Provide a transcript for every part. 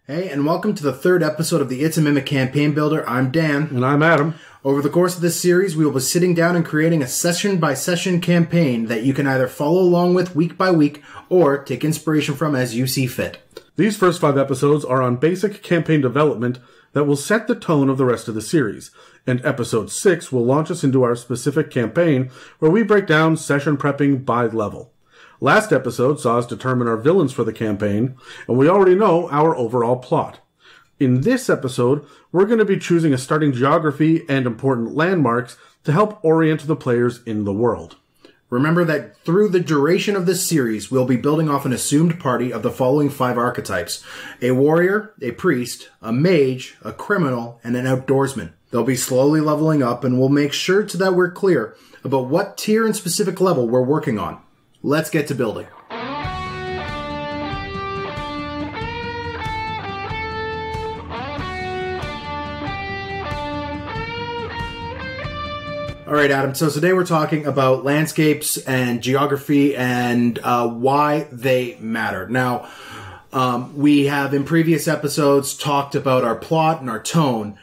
Hey, and welcome to the third episode of the It's a Mimic Campaign Builder. I'm Dan. And I'm Adam. Over the course of this series, we will be sitting down and creating a session-by-session campaign that you can either follow along with week by week or take inspiration from as you see fit. These first 5 episodes are on basic campaign development that will set the tone of the rest of the series. And episode 6 will launch us into our specific campaign where we break down session prepping by level. Last episode saw us determine our villains for the campaign, and we already know our overall plot. In this episode, we're going to be choosing a starting geography and important landmarks to help orient the players in the world. Remember that through the duration of this series, we'll be building off an assumed party of the following 5 archetypes: a warrior, a priest, a mage, a criminal, and an outdoorsman. They'll be slowly leveling up, and we'll make sure that we're clear about what tier and specific level we're working on. Let's get to building. All right, Adam. So today we're talking about landscapes and geography and why they matter. Now, we have in previous episodes talked about our plot and our tone.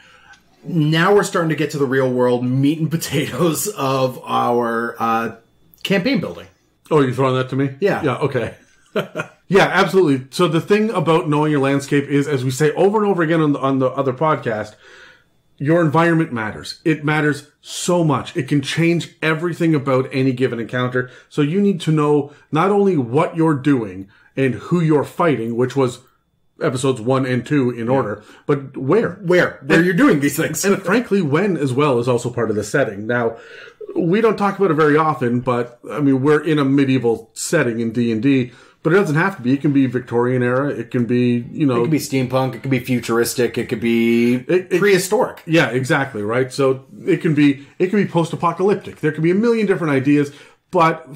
Now we're starting to get to the real world meat and potatoes of our campaign building. Oh, you're throwing that to me? Yeah. Yeah, okay. Yeah, absolutely. So the thing about knowing your landscape is, as we say over and over again on the other podcast, your environment matters. It matters so much. It can change everything about any given encounter. So you need to know not only what you're doing and who you're fighting, which was episodes 1 and 2 in order, but where you're doing these things. And frankly, when as well is also part of the setting. Now, we don't talk about it very often, but I mean, we're in a medieval setting in D&D, but it doesn't have to be. It can be Victorian era. It can be, it could be steampunk. It could be futuristic. It could be prehistoric. Yeah, exactly. Right. So it can be post-apocalyptic. There can be a million different ideas, but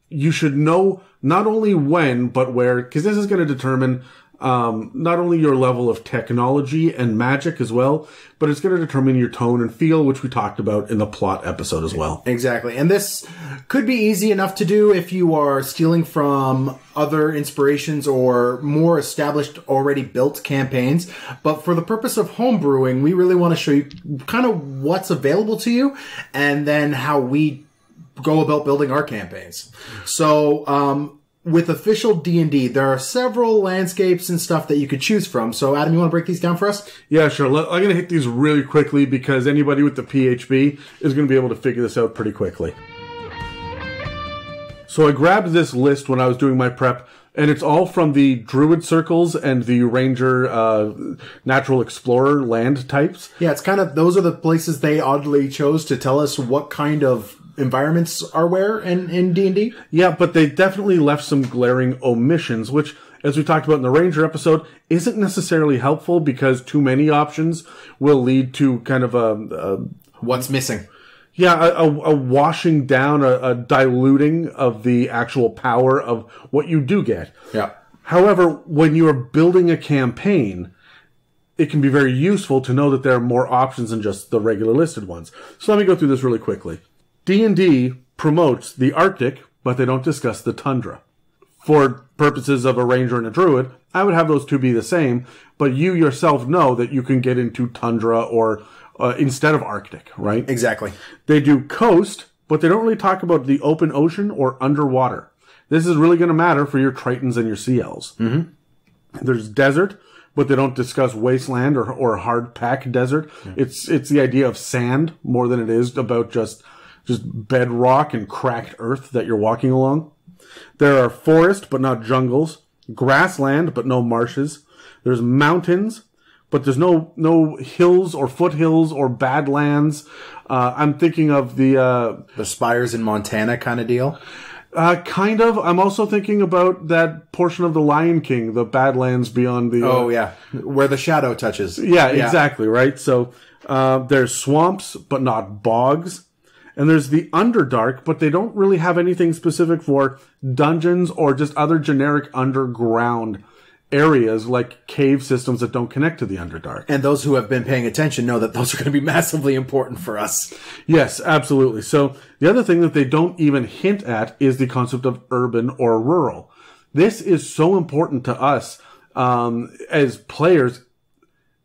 you should know not only when, but where, because this is going to determine not only your level of technology and magic as well, but it's going to determine your tone and feel, which we talked about in the plot episode as well. Exactly. And this could be easy enough to do if you are stealing from other inspirations or more established, already built campaigns. But for the purpose of homebrewing, we really want to show you kind of what's available to you and then how we go about building our campaigns. So, with official D&D, there are several landscapes and stuff that you could choose from. So, Adam, you want to break these down for us? Yeah, sure. I'm going to hit these really quickly because anybody with the PHB is going to be able to figure this out pretty quickly. So I grabbed this list when I was doing my prep, and it's all from the Druid circles and the Ranger Natural Explorer land types. Yeah, it's kind of, those are the places they oddly chose to tell us what kind of environments are where in D&D? Yeah, but they definitely left some glaring omissions, which, as we talked about in the Ranger episode, isn't necessarily helpful because too many options will lead to kind of a what's missing? Yeah, a washing down, a diluting of the actual power of what you do get. Yeah. However, when you are building a campaign, it can be very useful to know that there are more options than just the regular listed ones. So let me go through this really quickly. D&D promotes the Arctic, but they don't discuss the tundra. For purposes of a ranger and a druid, I would have those two be the same, but you yourself know that you can get into tundra or instead of Arctic, right? Exactly. They do coast, but they don't really talk about the open ocean or underwater. This is really going to matter for your Tritons and your Sea Elves. Mm-hmm. There's desert, but they don't discuss wasteland or hard pack desert. Yeah. It's the idea of sand more than it is about just bedrock and cracked earth that you're walking along. There are forest, but not jungles. Grassland, but no marshes. There's mountains, but there's no hills or foothills or badlands. I'm thinking of the spires in Montana kind of deal. Kind of. I'm also thinking about that portion of the Lion King, the Badlands beyond the... Oh, yeah. Where the shadow touches. Yeah, exactly, right? So there's swamps, but not bogs. And there's the Underdark, but they don't really have anything specific for dungeons or just other generic underground areas like cave systems that don't connect to the Underdark. And those who have been paying attention know that those are going to be massively important for us. Yes, absolutely. So the other thing that they don't even hint at is the concept of urban or rural. This is so important to us as players,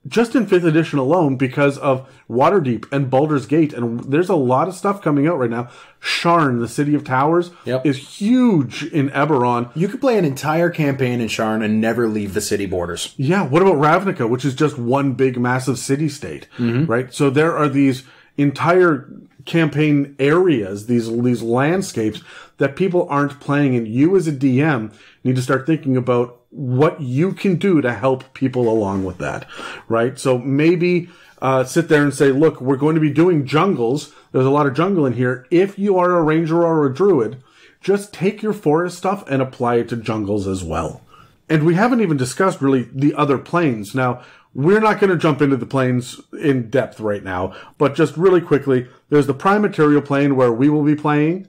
just in 5th edition alone, because of Waterdeep and Baldur's Gate, and there's a lot of stuff coming out right now. Sharn, the City of Towers, is huge in Eberron. You could play an entire campaign in Sharn and never leave the city borders. Yeah, what about Ravnica, which is just one big, massive city-state, right? So there are these entire campaign areas, these landscapes that people aren't playing, and you as a DM need to start thinking about what you can do to help people along with that, right? So maybe sit there and say, look, we're going to be doing jungles. There's a lot of jungle in here. If you are a ranger or a druid, just take your forest stuff and apply it to jungles as well. And we haven't even discussed really the other planes. Now, we're not going to jump into the planes in depth right now, but just really quickly, there's the prime material plane where we will be playing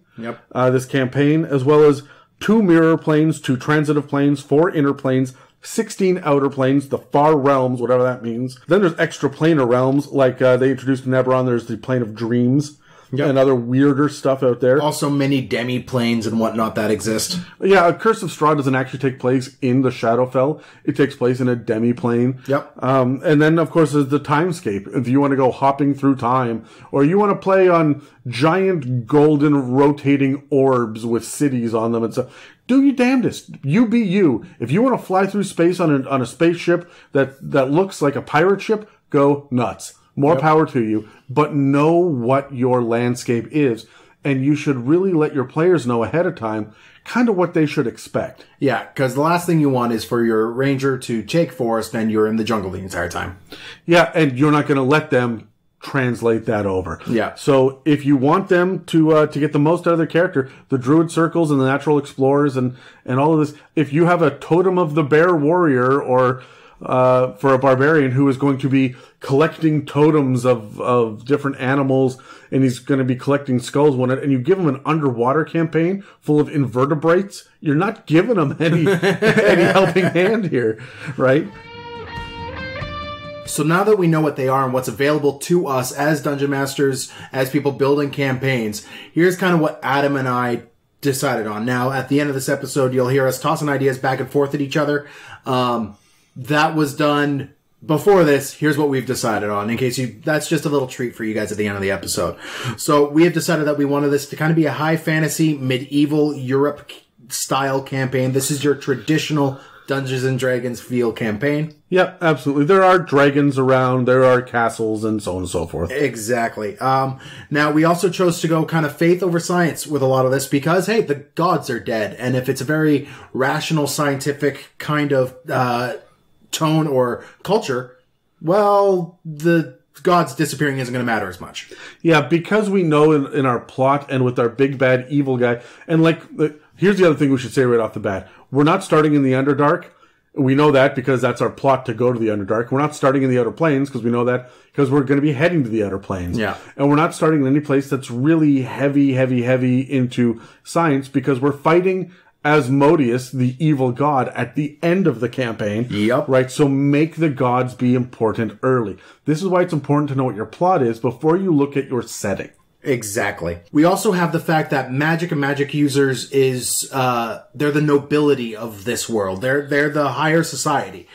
this campaign, as well as 2 mirror planes, 2 transitive planes, 4 inner planes, 16 outer planes, the far realms, whatever that means. Then there's extra planar realms, like they introduced in Eberron. There's the plane of dreams. And other weirder stuff out there. Also many demi-planes and whatnot that exist. Yeah, a Curse of Strahd doesn't actually take place in the Shadowfell. It takes place in a demi-plane. And then, of course, there's the Timescape. If you want to go hopping through time, or you want to play on giant golden rotating orbs with cities on them and stuff, do your damnedest. You be you. If you want to fly through space on a spaceship that looks like a pirate ship, go nuts. More power to you, but know what your landscape is, and you should really let your players know ahead of time kind of what they should expect. Yeah, because the last thing you want is for your ranger to take forest and you're in the jungle the entire time. Yeah, and you're not going to let them translate that over. Yeah. So if you want them to get the most out of their character, the druid circles and the natural explorers and all of this, if you have a totem of the bear warrior or for a barbarian who is going to be collecting totems of different animals, and he's going to be collecting skulls and you give him an underwater campaign full of invertebrates, you're not giving him any helping hand here, right? So now that we know what they are and what's available to us as Dungeon Masters, as people building campaigns, here's kind of what Adam and I decided on. Now, at the end of this episode, you'll hear us tossing ideas back and forth at each other. That was done before this. Here's what we've decided on, in case that's just a little treat for you guys at the end of the episode. So we have decided that we wanted this to kind of be a high fantasy, medieval Europe style campaign. This is your traditional Dungeons and Dragons feel campaign. Yep, absolutely. There are dragons around, there are castles, and so on and so forth. Exactly. Now, we also chose to go kind of faith over science with a lot of this because, hey, the gods are dead. And if it's a very rational, scientific kind of tone or culture, well, the gods disappearing isn't going to matter as much. Yeah, because we know in our plot and with our big bad evil guy, and here's the other thing we should say right off the bat. We're not starting in the Underdark. We know that because that's our plot to go to the Underdark. We're not starting in the Outer Planes because we know that because we're going to be heading to the Outer Planes. Yeah. And we're not starting in any place that's really heavy into science because we're fighting Asmodeus, the evil god, at the end of the campaign. Yep. Right? So make the gods be important early. This is why it's important to know what your plot is before you look at your setting. Exactly. We also have the fact that magic and magic users is, they're the nobility of this world. They're the higher society.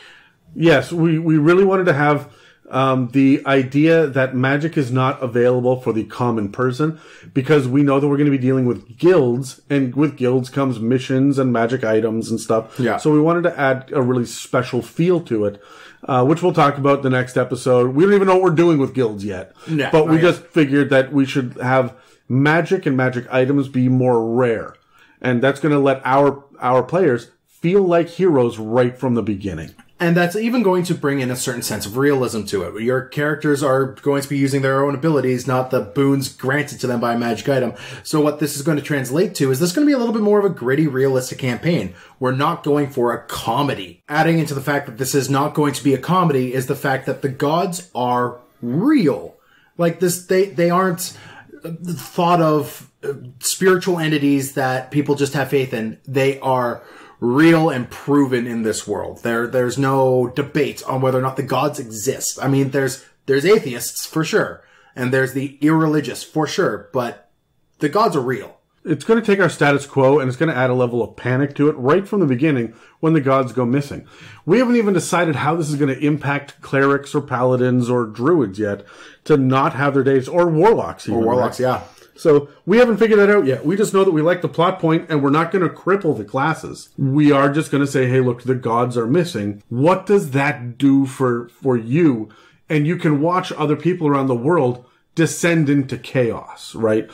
Yes, we really wanted to have the idea that magic is not available for the common person because we know that we're going to be dealing with guilds, and with guilds comes missions and magic items and stuff. Yeah. So we wanted to add a really special feel to it, which we'll talk about the next episode. We don't even know what we're doing with guilds yet. No, but we just figured that we should have magic and magic items be more rare. And that's going to let our players feel like heroes right from the beginning. And that's even going to bring in a certain sense of realism to it. Your characters are going to be using their own abilities, not the boons granted to them by a magic item. So what this is going to translate to is this going to be a little bit more of a gritty, realistic campaign. We're not going for a comedy. Adding into the fact that this is not going to be a comedy is the fact that the gods are real. Like this, they aren't thought of spiritual entities that people just have faith in. They are real and proven in this world. There's no debate on whether or not the gods exist. I mean, there's atheists for sure, and there's the irreligious for sure, but the gods are real. It's going to take our status quo and it's going to add a level of panic to it right from the beginning when the gods go missing. We haven't even decided how this is going to impact clerics or paladins or druids yet to not have their days, or warlocks even. Or warlocks, right? yeah. So we haven't figured that out yet. We just know that we like the plot point and we're not going to cripple the classes. We are just going to say, hey, look, the gods are missing. What does that do for you? And you can watch other people around the world descend into chaos, right?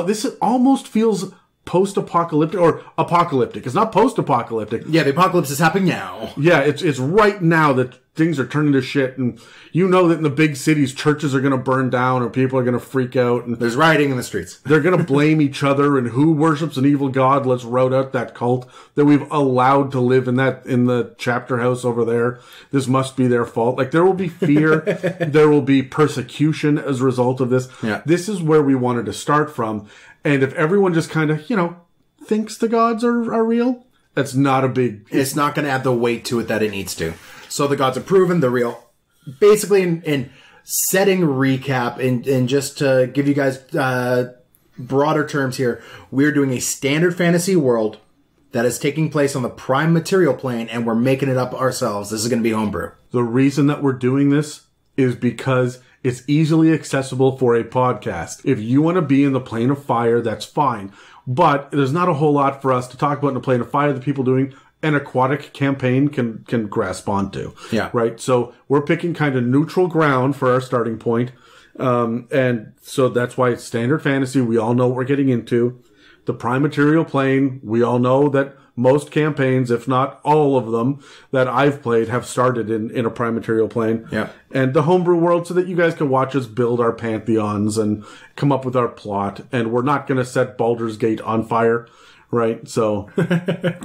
This almost feels post-apocalyptic, or apocalyptic. It's not post-apocalyptic. Yeah, the apocalypse is happening now. Yeah, it's right now that things are turning to shit, and you know that in the big cities, churches are going to burn down, or people are going to freak out. And there's rioting in the streets. They're going to blame each other, and who worships an evil god? Let's rout out that cult that we've allowed to live in the chapter house over there. This must be their fault. Like, there will be fear. There will be persecution as a result of this. Yeah. This is where we wanted to start from. And if everyone just kind of, thinks the gods are real, that's not a big... It's not going to add the weight to it that it needs to. So the gods are proven, they're real. Basically, in setting recap, and just to give you guys broader terms here, we're doing a standard fantasy world that is taking place on the prime material plane, and we're making it up ourselves. This is going to be homebrew. The reason that we're doing this is because it's easily accessible for a podcast. If you want to be in the plane of fire, that's fine. But there's not a whole lot for us to talk about in the plane of fire that people doing an aquatic campaign can grasp onto. Yeah. Right? So we're picking kind of neutral ground for our starting point. And so that's why it's standard fantasy. We all know what we're getting into. The prime material plane, we all know that most campaigns, if not all of them that I've played, have started in a prime material plane. Yeah. And the homebrew world, so that you guys can watch us build our pantheons and come up with our plot. And we're not going to set Baldur's Gate on fire, right? So,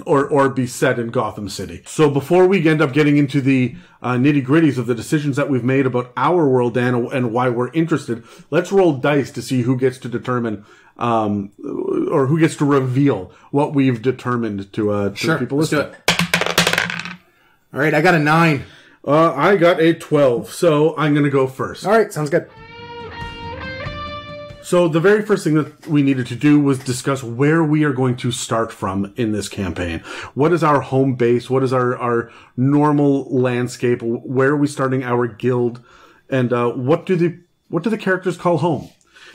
or be set in Gotham City. So before we end up getting into the nitty gritties of the decisions that we've made about our world, Dan, and why we're interested, let's roll dice to see who gets to determine or who gets to reveal what we've determined to sure, people listening. Let's do it. All right, I got a 9. I got a 12, so I'm going to go first. All right, sounds good. So the very first thing that we needed to do was discuss where we are going to start from in this campaign. What is our home base? What is our normal landscape? Where are we starting our guild? And what do the characters call home?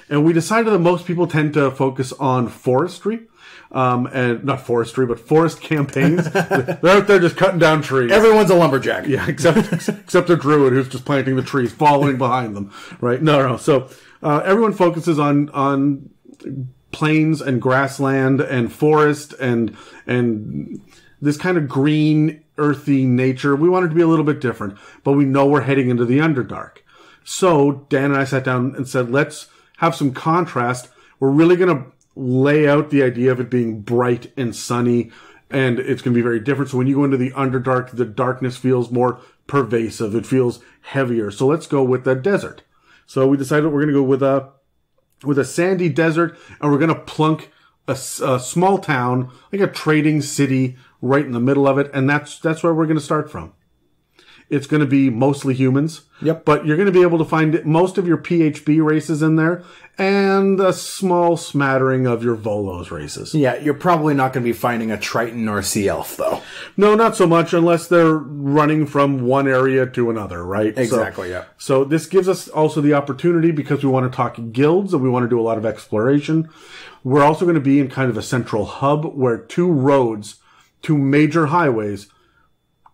And we decided that most people tend to focus on forestry. And not forestry, but forest campaigns. They're out there just cutting down trees. Everyone's a lumberjack. Yeah, except a druid who's just planting the trees, following behind them. Right? No. So everyone focuses on plains and grassland and forest and this kind of green, earthy nature. We wanted to be a little bit different, but we know we're heading into the Underdark. So Dan and I sat down and said, let's have some contrast. We're really going to lay out the idea of it being bright and sunny, and it's going to be very different. So when you go into the Underdark, the darkness feels more pervasive. It feels heavier. So let's go with the desert. So we decided we're going to go with a sandy desert, and we're going to plunk a small town, like a trading city, right in the middle of it, and that's where we're going to start from. It's going to be mostly humans. Yep. But you're going to be able to find most of your PHB races in there and a small smattering of your Volos races. Yeah, you're probably not going to be finding a Triton or a Sea Elf, though. No, not so much, unless they're running from one area to another, right? Exactly, yeah. So this gives us also the opportunity, because we want to talk guilds and we want to do a lot of exploration. We're also going to be in kind of a central hub where two major highways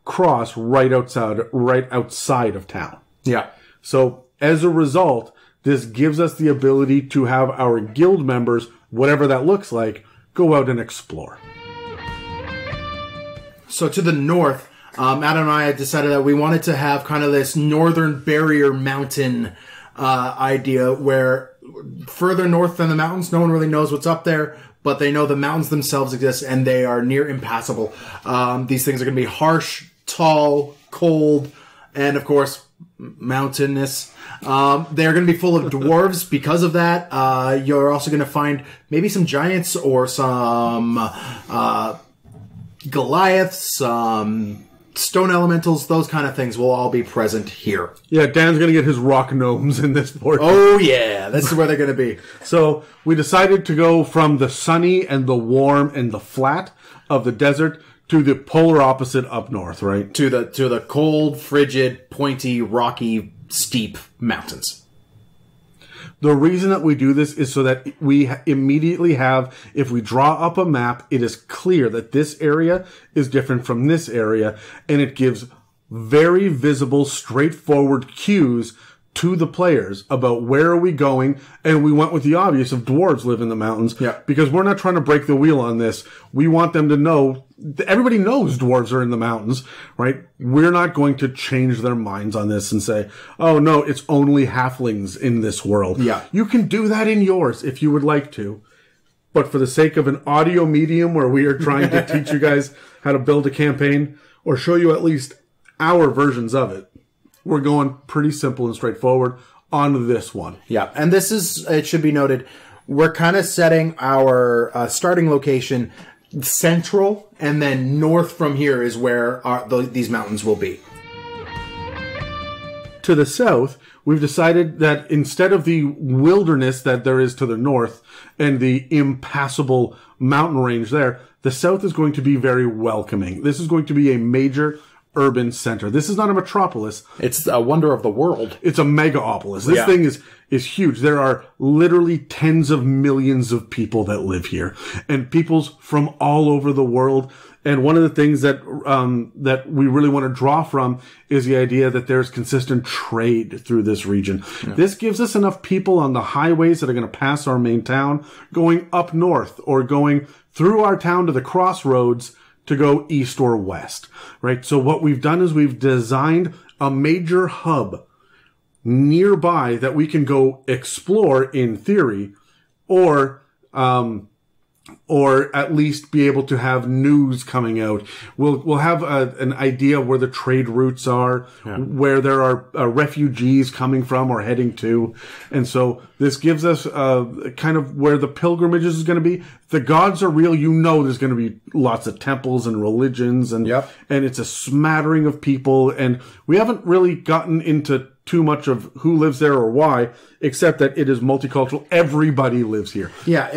cross right outside of town. Yeah. So as a result, this gives us the ability to have our guild members, whatever that looks like, go out and explore. So to the north, Adam and I had decided that we wanted to have kind of this northern barrier mountain idea where further north than the mountains, no one really knows what's up there, but they know the mountains themselves exist and they are near impassable. These things are going to be harsh, tall, cold, and of course, mountainous. They're going to be full of dwarves because of that. You're also going to find maybe some giants or some Goliaths, stone elementals, those kind of things will all be present here. Yeah, Dan's going to get his rock gnomes in this portion. Oh, yeah. This is where they're going to be. So we decided to go from the sunny and the warm and the flat of the desert to the polar opposite up north, right? To the cold, frigid, pointy, rocky, steep mountains. The reason that we do this is so that we immediately have, if we draw up a map, it is clear that this area is different from this area, and it gives very visible, straightforward cues to the players about where are we going, and we went with the obvious of dwarves live in the mountains, because we're not trying to break the wheel on this. We want them to know, everybody knows dwarves are in the mountains, right? We're not going to change their minds on this and say, oh no, it's only halflings in this world. Yeah. You can do that in yours if you would like to. But for the sake of an audio medium where we are trying to teach you guys how to build a campaign, or show you at least our versions of it, we're going pretty simple and straightforward on this one. Yeah, and this is, it should be noted, we're kind of setting our starting location central, and then north from here is where these mountains will be. To the south, we've decided that instead of the wilderness that there is to the north and the impassable mountain range there, the south is going to be very welcoming. This is going to be a major urban center. This is not a metropolis. It's a wonder of the world. It's a megaopolis. This thing is huge. There are literally tens of millions of people that live here, and peoples from all over the world. And one of the things that that we really want to draw from is the idea that there's consistent trade through this region. Yeah. This gives us enough people on the highways that are going to pass our main town, going up north or going through our town to the crossroads to go east or west, right? So what we've done is we've designed a major hub nearby that we can go explore in theory, or at least be able to have news coming out. We'll have an idea where the trade routes are, where there are refugees coming from or heading to. And so this gives us kind of where the pilgrimages is going to be. The gods are real. You know there's going to be lots of temples and religions, and it's a smattering of people. And we haven't really gotten into too much of who lives there or why, except that it is multicultural. Everybody lives here. Yeah,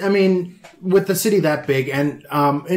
I mean, with the city that big, and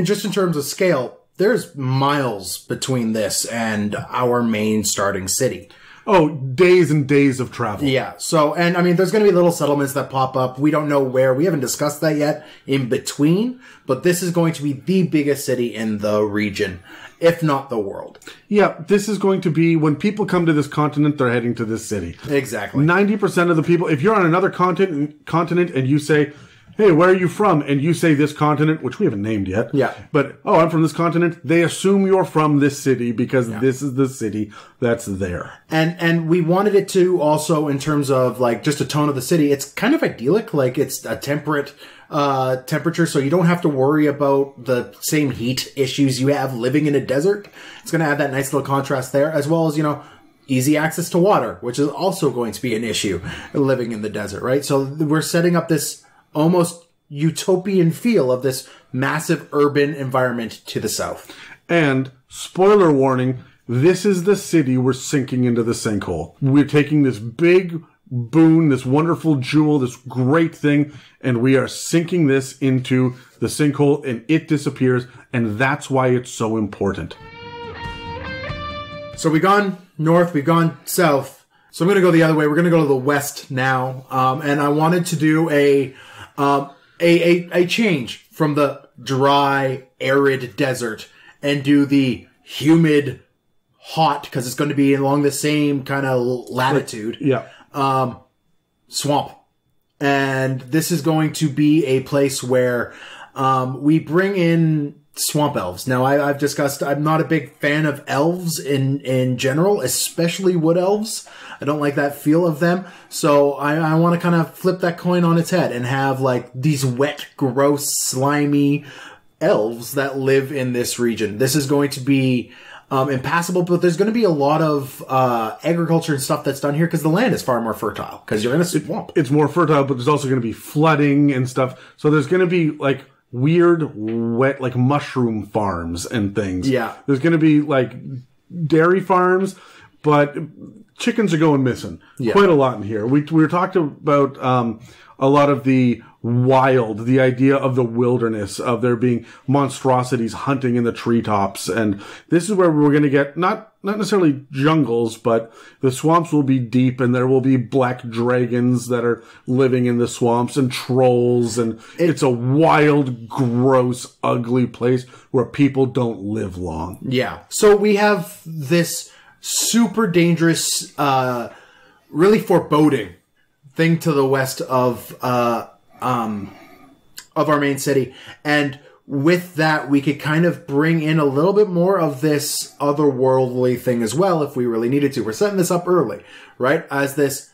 just in terms of scale, there's miles between this and our main starting city. Oh, days and days of travel. Yeah. So, and I mean, there's going to be little settlements that pop up. We don't know where. We haven't discussed that yet in between, but this is going to be the biggest city in the region, if not the world. Yeah, this is going to be, when people come to this continent, they're heading to this city. Exactly. 90% of the people, if you're on another continent and you say, hey, where are you from? And you say this continent, which we haven't named yet. Yeah. But, oh, I'm from this continent. They assume you're from this city because this is the city that's there. And we wanted it to also, in terms of like just a tone of the city, it's kind of idyllic. Like it's a temperate temperature, so you don't have to worry about the same heat issues you have living in a desert. It's going to add that nice little contrast there, as well as, easy access to water, which is also going to be an issue living in the desert, right? So we're setting up this almost utopian feel of this massive urban environment to the south. And, spoiler warning, this is the city we're sinking into the sinkhole. We're taking this big boon, this wonderful jewel, this great thing, and we are sinking this into the sinkhole, and it disappears, and that's why it's so important. So we've gone north, we've gone south. So I'm going to go the other way. We're going to go to the west now, and I wanted to do a change from the dry, arid desert and do the humid, hot, because it's going to be along the same kind of latitude. Swamp. And this is going to be a place where we bring in swamp elves. Now, I've discussed, I'm not a big fan of elves in general, especially wood elves. I don't like that feel of them. So I want to kind of flip that coin on its head and have like these wet, gross, slimy elves that live in this region. This is going to be impassable, but there's going to be a lot of agriculture and stuff that's done here because the land is far more fertile because you're in a swamp. It's more fertile, but there's also going to be flooding and stuff. So there's going to be like weird, wet, like mushroom farms and things. Yeah. There's going to be like dairy farms, but chickens are going missing quite a lot in here. We were talking about a lot of the wild, the idea of the wilderness, of there being monstrosities hunting in the treetops, and this is where we're going to get not necessarily jungles, but the swamps will be deep, and there will be black dragons that are living in the swamps, and trolls, and it's a wild, gross, ugly place where people don't live long. Yeah. So we have this super dangerous, really foreboding thing to the west of our main city, and with that we could kind of bring in a little bit more of this otherworldly thing as well if we really needed to. We're setting this up early, right, as this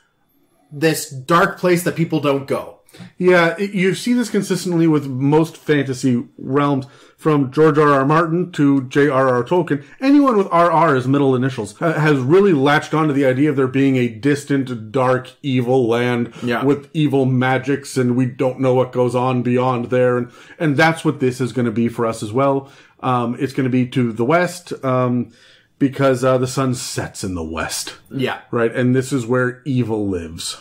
dark place that people don't go. Yeah, you see this consistently with most fantasy realms, from George R.R. Martin to J.R.R. Tolkien. Anyone with R.R. as middle initials has really latched onto the idea of there being a distant, dark, evil land with evil magics, and we don't know what goes on beyond there. And that's what this is going to be for us as well. It's going to be to the west, because the sun sets in the west. Yeah. Right, and this is where evil lives.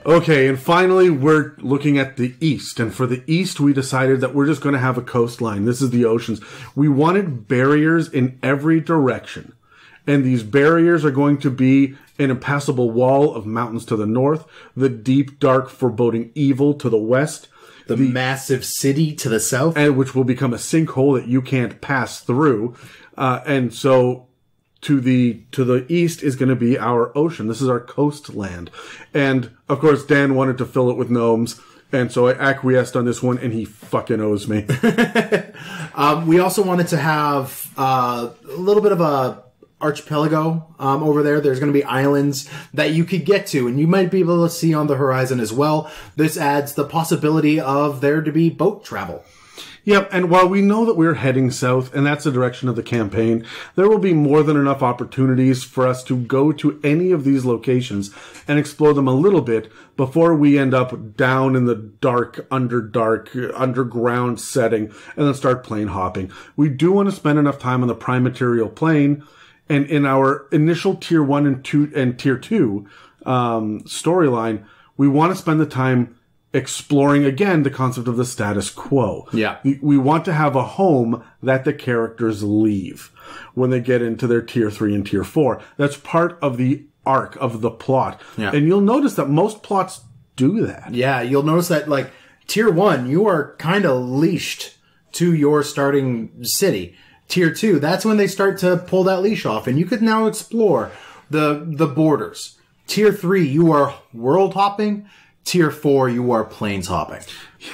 Okay, and finally, we're looking at the east. And for the east, we decided that we're just going to have a coastline. This is the oceans. We wanted barriers in every direction. And these barriers are going to be an impassable wall of mountains to the north, the deep, dark, foreboding evil to the west, the massive city to the south, and which will become a sinkhole that you can't pass through. And so to the east is going to be our ocean. This is our coastland. And, of course, Dan wanted to fill it with gnomes, and so I acquiesced on this one, and he fucking owes me. We also wanted to have a little bit of a archipelago over there. There's going to be islands that you could get to, and you might be able to see on the horizon as well. This adds the possibility of there to be boat travel. Yep, and while we know that we're heading south, and that's the direction of the campaign, there will be more than enough opportunities for us to go to any of these locations and explore them a little bit before we end up down in the dark, underground setting and then start plane hopping. We do want to spend enough time on the prime material plane, and in our initial Tier 1 and Tier 2 storyline, we want to spend the time exploring, again, the concept of the status quo. Yeah. We want to have a home that the characters leave when they get into their Tier 3 and Tier 4. That's part of the arc of the plot. Yeah. And you'll notice that most plots do that. Yeah, you'll notice that, like, Tier 1, you are kind of leashed to your starting city. Tier 2, that's when they start to pull that leash off, and you could now explore the borders. Tier 3, you are world hopping. Tier 4, you are planes hopping.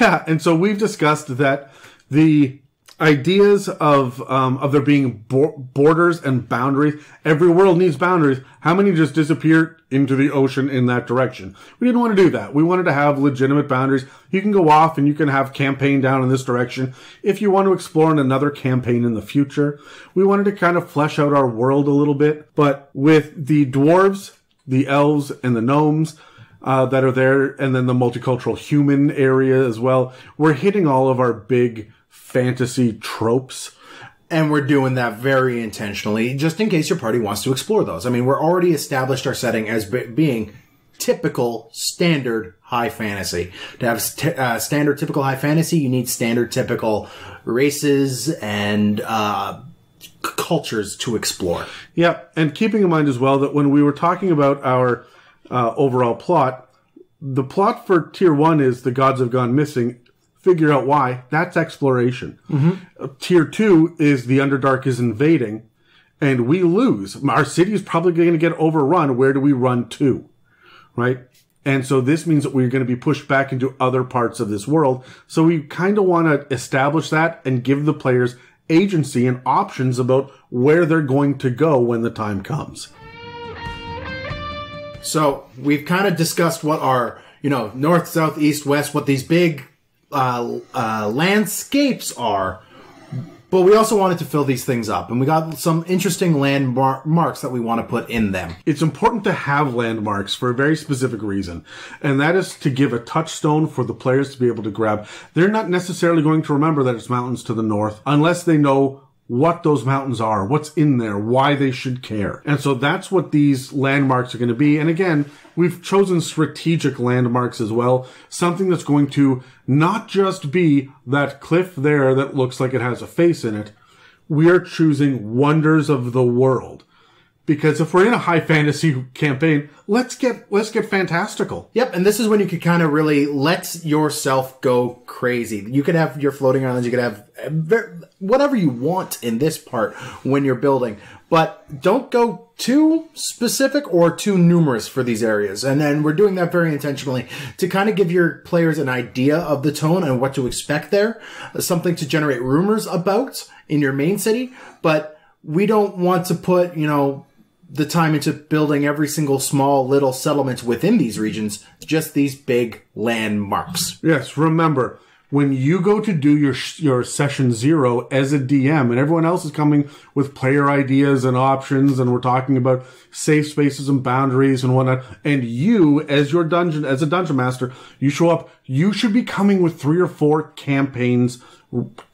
Yeah, and so we've discussed that the ideas of there being borders and boundaries. Every world needs boundaries. How many just disappear into the ocean in that direction? We didn't want to do that. We wanted to have legitimate boundaries. You can go off and you can have campaign down in this direction if you want to explore in another campaign in the future. We wanted to kind of flesh out our world a little bit, but with the dwarves, the elves, and the gnomes that are there, and then the multicultural human area as well, we're hitting all of our big fantasy tropes. And we're doing that very intentionally, just in case your party wants to explore those. I mean, we're already established our setting as being typical, standard high fantasy. To have standard, typical high fantasy, you need standard, typical races and cultures to explore. Yep, and keeping in mind as well that when we were talking about our overall plot, the plot for Tier 1 is the gods have gone missing. Figure out why. That's exploration. Mm-hmm. Tier 2 is the Underdark is invading, and we lose. Our city is probably going to get overrun. Where do we run to? Right? And so this means that we're going to be pushed back into other parts of this world. So we kind of want to establish that and give the players agency and options about where they're going to go when the time comes. So we've kind of discussed what our, north, south, east, west, what these big landscapes are. But we also wanted to fill these things up, and we got some interesting landmarks that we want to put in them. It's important to have landmarks for a very specific reason, and that is to give a touchstone for the players to be able to grab. They're not necessarily going to remember that it's mountains to the north unless they know what those mountains are, what's in there, why they should care. And so that's what these landmarks are going to be. And again, we've chosen strategic landmarks as well. Something that's going to not just be that cliff there that looks like it has a face in it. We are choosing wonders of the world. Because if we're in a high fantasy campaign, let's get fantastical. Yep, and this is when you could kind of really let yourself go crazy. You could have your floating islands, you could have whatever you want in this part when you're building. But don't go too specific or too numerous for these areas. And then we're doing that very intentionally to kind of give your players an idea of the tone and what to expect there. Something to generate rumors about in your main city. But we don't want to put, the time into building every single small little settlement within these regions, just these big landmarks. Yes, remember, when you go to do your session 0 as a DM and everyone else is coming with player ideas and options and we're talking about safe spaces and boundaries and whatnot, and you as a dungeon master, you show up, you should be coming with 3 or 4 campaigns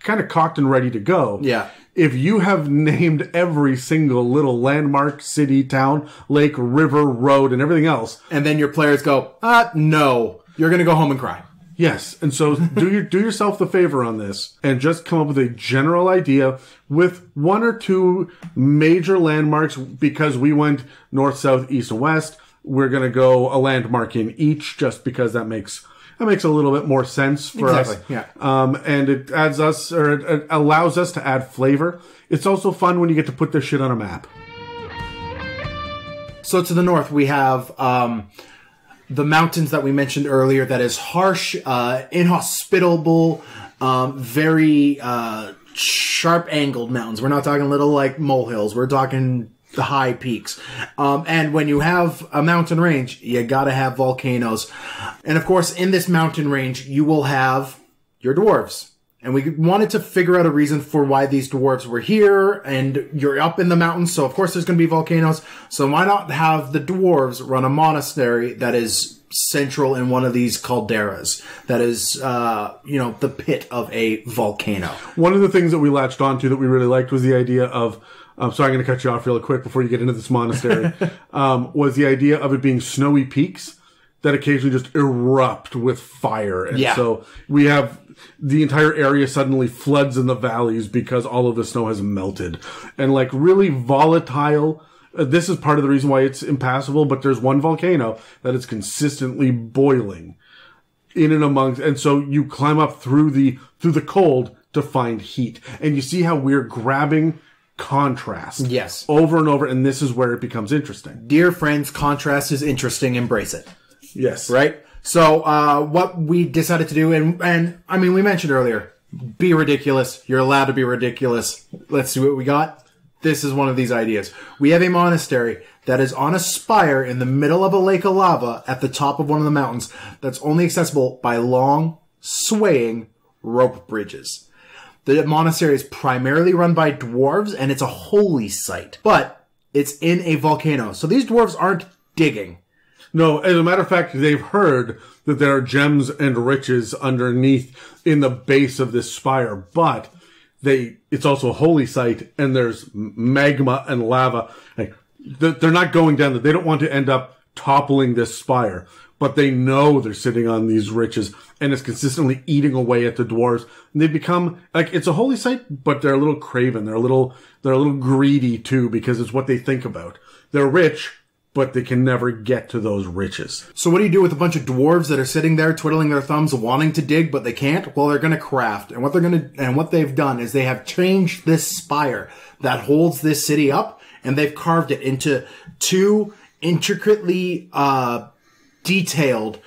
kind of cocked and ready to go. Yeah. If you have named every single little landmark, city, town, lake, river, road, and everything else, and then your players go, no, you're going to go home and cry. Yes, and so do yourself the favor on this and just come up with a general idea with 1 or 2 major landmarks. Because we went north, south, east, and west, we're going to go a landmark in each just because that makes a little bit more sense for us. Yeah. And it it allows us to add flavor. It's also fun when you get to put this shit on a map. So to the north, we have the mountains that we mentioned earlier. That is harsh, inhospitable, very sharp-angled mountains. We're not talking little like molehills. We're talking the high peaks. And when you have a mountain range, you gotta have volcanoes. And of course, in this mountain range, you will have your dwarves. And we wanted to figure out a reason for why these dwarves were here, and you're up in the mountains, so of course there's going to be volcanoes. So why not have the dwarves run a monastery that is central in one of these calderas, that is, the pit of a volcano. One of the things that we latched onto that we really liked was the idea of, sorry, I'm going to cut you off real quick before you get into this monastery, was the idea of it being snowy peaks that occasionally just erupt with fire. And so we have the entire area suddenly floods in the valleys because all of the snow has melted. And like really volatile, this is part of the reason why it's impassable, but there's one volcano that is consistently boiling in and amongst, and so you climb up through the cold to find heat. And you see how we're grabbing contrast. Yes. Over and over, and this is where it becomes interesting. Dear friends, contrast is interesting. Embrace it. Yes. Right? So, what we decided to do, and I mean, we mentioned earlier, be ridiculous. You're allowed to be ridiculous. Let's see what we got. This is one of these ideas. We have a monastery that is on a spire in the middle of a lake of lava at the top of one of the mountains that's only accessible by long, swaying rope bridges. The monastery is primarily run by dwarves, and it's a holy site. But it's in a volcano. So these dwarves aren't digging. No, as a matter of fact, they've heard that there are gems and riches underneath in the base of this spire, but it's also a holy site, and there's magma and lava. They're not going down there. They don't want to end up toppling this spire, but they know they're sitting on these riches, and it's consistently eating away at the dwarves. And they become it's a holy site, but they're a little craven. They're a little greedy too, because it's what they think about. They're rich, but they can never get to those riches. So what do you do with a bunch of dwarves that are sitting there twiddling their thumbs, wanting to dig, but they can't? Well, they're going to craft. And what they've done is they have changed this spire that holds this city up, and they've carved it into 2 intricately detailed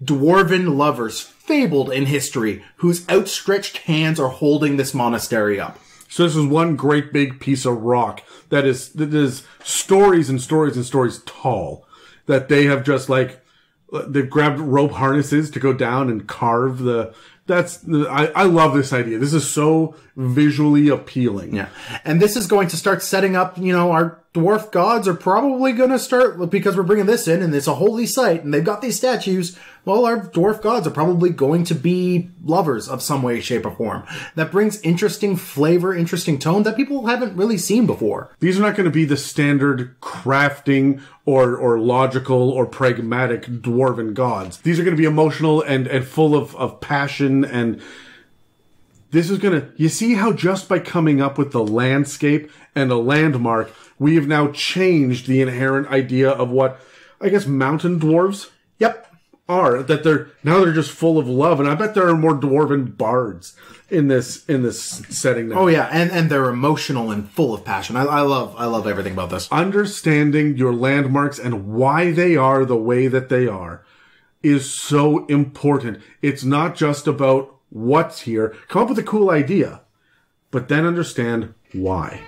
dwarven lovers, fabled in history, whose outstretched hands are holding this monastery up. So this is one great big piece of rock that is stories and stories and stories tall, that they have just they've grabbed rope harnesses to go down and carve the I love this idea. This is so visually appealing. Yeah. And this is going to start setting up, you know, our dwarf gods are probably going to start, because we're bringing this in and it's a holy site and they've got these statues. Well, our dwarf gods are probably going to be lovers of some way, shape, or form. That brings interesting flavor, interesting tone that people haven't really seen before. These are not going to be the standard crafting or logical or pragmatic dwarven gods. These are going to be emotional and full of passion, and this is going to... You see how just by coming up with the landscape and a landmark, we have now changed the inherent idea of what, I guess, mountain dwarves... Yep. Are that they're just full of love, and I bet there are more dwarven bards in this setting now. Oh yeah, and they're emotional and full of passion. I love everything about this. Understanding your landmarks and why they are the way that they are is so important. It's not just about what's here. Come up with a cool idea, but then understand why.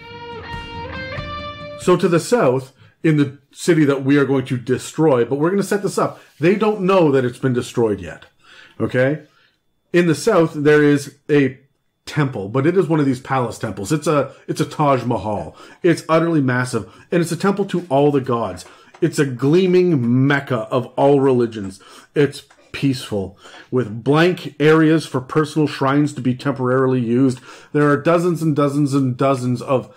So to the south, in the city that we are going to destroy, but we're going to set this up. They don't know that it's been destroyed yet. Okay? In the south, there is a temple, but it is one of these palace temples. It's a Taj Mahal. It's utterly massive, and it's a temple to all the gods. It's a gleaming mecca of all religions. It's peaceful, with blank areas for personal shrines to be temporarily used. There are dozens and dozens and dozens of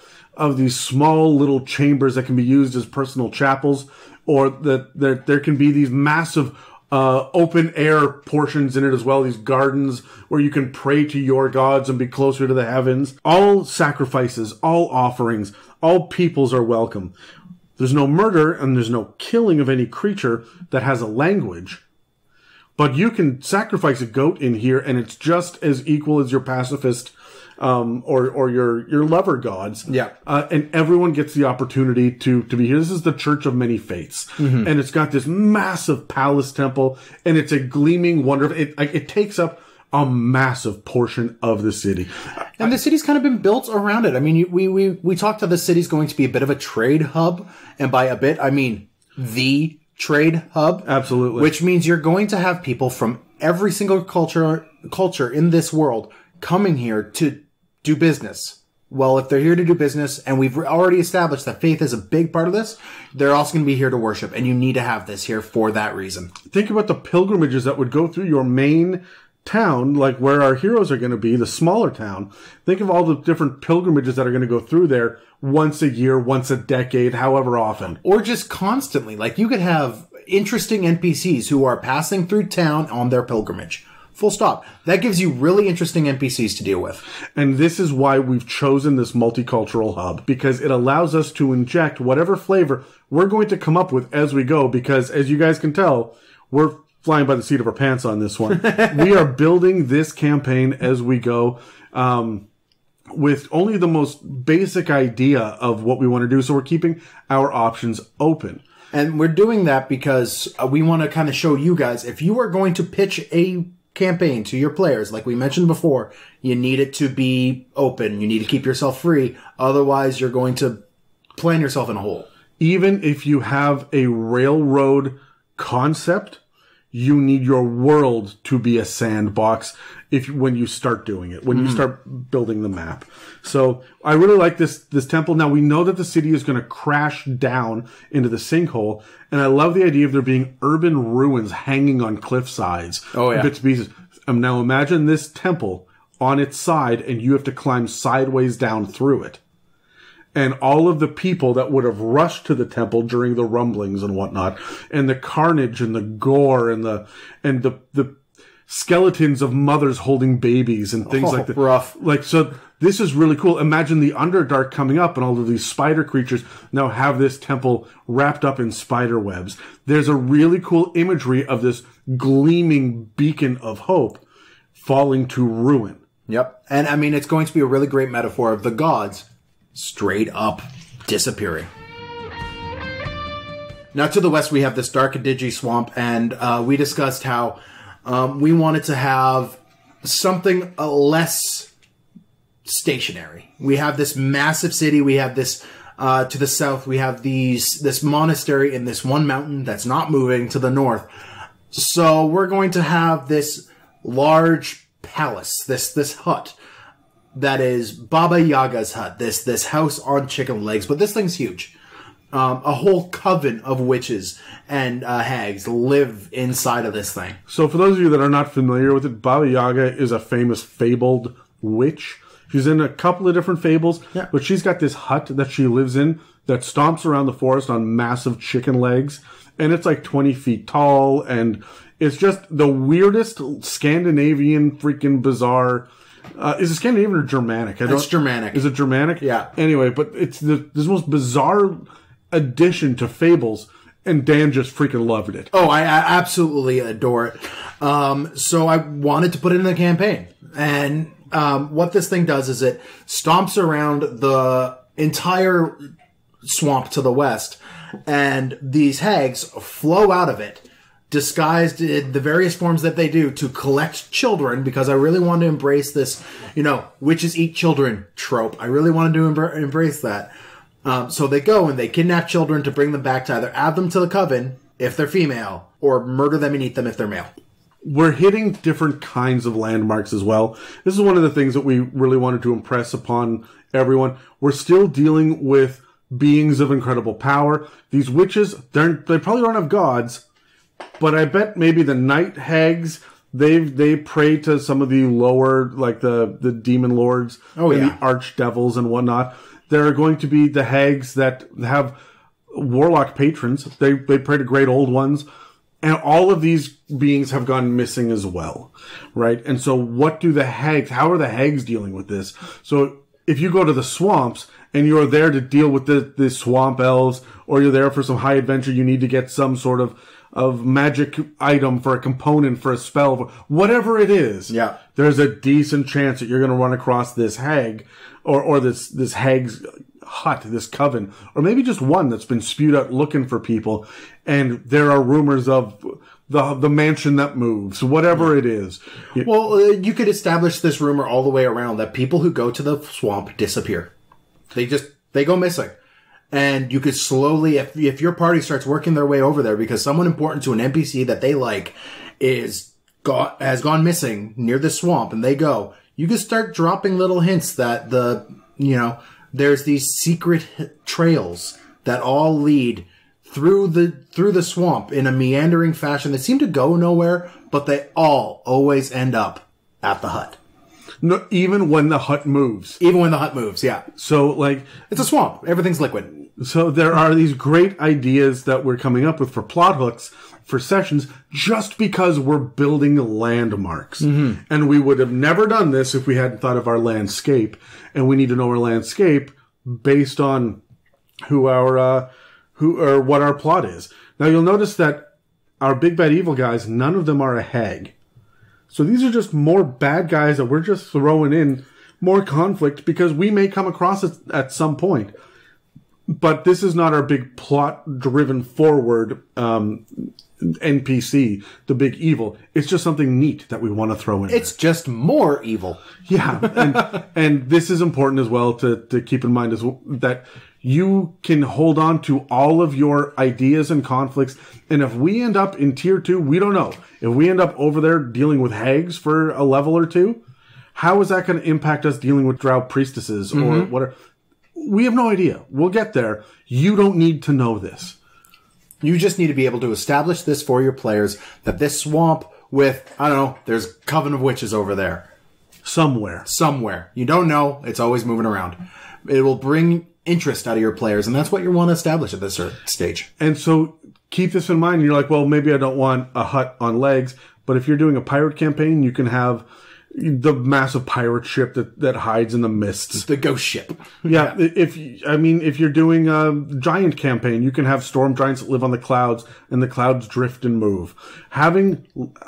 these small little chambers that can be used as personal chapels, or that there can be these massive open air portions in it as well, these gardens where you can pray to your gods and be closer to the heavens. All sacrifices, all offerings, all peoples are welcome. There's no murder and there's no killing of any creature that has a language. But you can sacrifice a goat in here and it's just as equal as your pacifist or your lover gods. Yeah. And everyone gets the opportunity to be here. This is the Church of Many Faiths. Mm-hmm. And it's got this massive palace temple, and it's a gleaming wonder. It takes up a massive portion of the city. And the city's kind of been built around it. I mean, we talked how the city's going to be a bit of a trade hub, and by a bit, I mean the trade hub. Absolutely. Which means you're going to have people from every single culture in this world coming here to do business. Well, if they're here to do business, and we've already established that faith is a big part of this, they're also going to be here to worship, and you need to have this here for that reason. Think about the pilgrimages that would go through your main town, like where our heroes are going to be, the smaller town. Think of all the different pilgrimages that are going to go through there once a year, once a decade, however often. Or just constantly. Like, you could have interesting NPCs who are passing through town on their pilgrimage. Full stop. That gives you really interesting NPCs to deal with. And this is why we've chosen this multicultural hub, because it allows us to inject whatever flavor we're going to come up with as we go, because as you guys can tell, we're flying by the seat of our pants on this one. We are building this campaign as we go, with only the most basic idea of what we want to do. So we're keeping our options open. And we're doing that because we want to kind of show you guys, if you are going to pitch a campaign to your players, like we mentioned before, you need it to be open. You need to keep yourself free. Otherwise, you're going to plan yourself in a hole. Even if you have a railroad concept, you need your world to be a sandbox when you start doing it, when you start building the map. So I really like this temple. Now we know that the city is going to crash down into the sinkhole, and I love the idea of there being urban ruins hanging on cliff sides. Oh yeah. Bits and pieces. Now imagine this temple on its side, and you have to climb sideways down through it. And all of the people that would have rushed to the temple during the rumblings and whatnot, and the carnage and the gore and the skeletons of mothers holding babies and things like that. Rough. Like, so this is really cool. Imagine the Underdark coming up and all of these spider creatures now have this temple wrapped up in spider webs. There's a really cool imagery of this gleaming beacon of hope falling to ruin. Yep. And I mean, it's going to be a really great metaphor of the gods straight up disappearing. Now to the west, we have this dark Digi swamp, and we discussed how we wanted to have something less stationary. We have this massive city. We have this to the south. We have this monastery in this one mountain that's not moving to the north. So we're going to have this large palace, this hut that is Baba Yaga's hut, this house on chicken legs, but this thing's huge. A whole coven of witches and hags live inside of this thing. So for those of you that are not familiar with it, Baba Yaga is a famous fabled witch. She's in a couple of different fables, but she's got this hut that she lives in that stomps around the forest on massive chicken legs, and it's like 20 feet tall, and it's just the weirdest Scandinavian freaking bizarre. Is it Scandinavian or Germanic? It's Germanic. Is it Germanic? Yeah. Anyway, but it's this most bizarre addition to fables, and Dan just freaking loved it. Oh, I absolutely adore it. So I wanted to put it in the campaign. And what this thing does is it stomps around the entire swamp to the west, and these hags flow out of it, disguised in the various forms that they do to collect children, because I really wanted to embrace this, witches eat children trope. I really wanted to embrace that. So they go and they kidnap children to bring them back to either add them to the coven if they're female, or murder them and eat them if they're male. We're hitting different kinds of landmarks as well. This is one of the things that we really wanted to impress upon everyone. We're still dealing with beings of incredible power. These witches, they probably don't have gods, but I bet maybe the night hags, they pray to some of the lower, like the demon lords and the archdevils and whatnot. There are going to be the hags that have warlock patrons. They pray to great old ones. And all of these beings have gone missing as well, right? And so how are the hags dealing with this? So if you go to the swamps and you're there to deal with the swamp elves, or you're there for some high adventure, you need to get some sort of magic item for a component, for a spell, whatever it is. Yeah. There's a decent chance that you're going to run across this hag or this hag's hut, this coven, or maybe just one that's been spewed out looking for people. And there are rumors of the mansion that moves, whatever it is. Well, you could establish this rumor all the way around that people who go to the swamp disappear. They go missing. And you could slowly, if your party starts working their way over there because someone important to an NPC that they like has gone missing near the swamp, and they go, you could start dropping little hints that there's these secret trails that all lead through the swamp in a meandering fashion that seem to go nowhere, but they all always end up at the hut. No, even when the hut moves. Even when the hut moves, yeah. So, it's a swamp. Everything's liquid. So there are these great ideas that we're coming up with for plot hooks, for sessions, just because we're building landmarks. Mm-hmm. And we would have never done this if we hadn't thought of our landscape. And we need to know our landscape based on what our plot is. Now you'll notice that our big bad evil guys, none of them are a hag. So these are just more bad guys that we're just throwing in more conflict because we may come across it at some point. But this is not our big plot-driven forward NPC, the big evil. It's just something neat that we want to throw in. It's just more evil. Yeah, and this is important as well to keep in mind as well, that you can hold on to all of your ideas and conflicts. And if we end up in tier 2, we don't know. If we end up over there dealing with hags for a level or two, how is that going to impact us dealing with drow priestesses or whatever? We have no idea. We'll get there. You don't need to know this. You just need to be able to establish this for your players, that this swamp with, I don't know, there's a coven of witches over there. Somewhere. You don't know. It's always moving around. It will bring interest out of your players, and that's what you want to establish at this stage. And so keep this in mind. You're like, well, maybe I don't want a hut on legs, but if you're doing a pirate campaign, you can have the massive pirate ship that hides in the mists. The ghost ship. Yeah. If you're doing a giant campaign, you can have storm giants that live on the clouds, and the clouds drift and move. Having